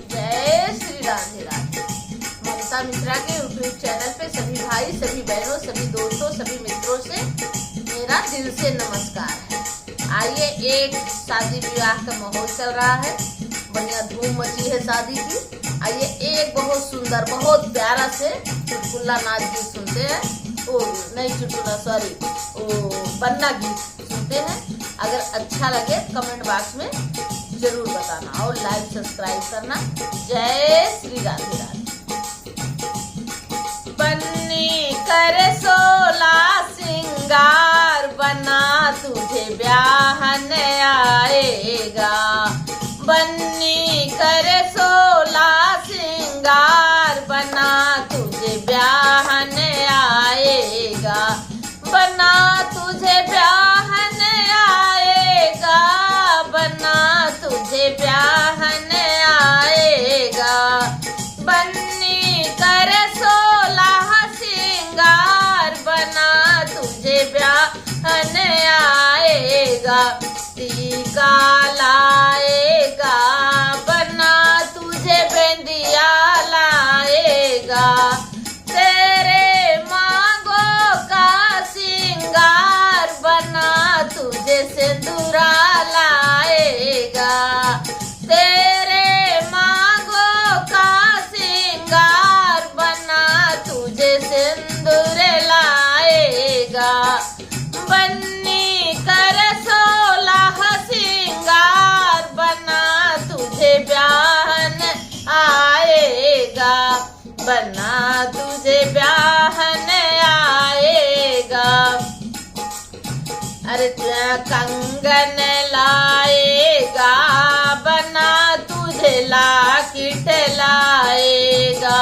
जय श्री राधे राधे। ममता मिश्रा के YouTube channel पे सभी भाई, सभी बहनों, सभी दोस्तों, सभी मित्रों से मेरा दिल से नमस्कार है। आइए, एक शादी विवाह का माहौल चल रहा है, बढ़िया धूम मची है शादी की। आइए एक बहुत सुंदर, बहुत प्यारा से चुटकुला नाच गीत सुनते हैं। ओ नहीं, चुटकुला सॉरी, पन्ना गीत सुनते हैं। अगर अच्छा लगे कमेंट बॉक्स में जरूर बताना और लाइक सब्सक्राइब करना। जय श्री राधे राधे। बन्नी करे 16 सिंगार, बना तुझे ब्याहने आएगा। बन्नी करे 16 सिंगार, बना तुझे ब्याहने आएगा। बना तुझे ब्याहने आएगा, बना तुझे ब्याहने आएगा। बन्नी करे 16 सिंगार, बना तुझे ब्याहने आएगा। टीका लाएगा, बना तुझे बिंदिया लाएगा। तेरे मांगों का सिंगार, बना तुझे सिंदूरा लाएगा। तेरे मांगों का सिंगार, बना तुझे सिंदूर लाएगा। बन्नी कर 16 सिंगार, बना तुझे ब्याहन आएगा। बना तुझे ब्याहन आएगा। अरे कंगन लाएगा, बना तुझे लाकिट लाएगा।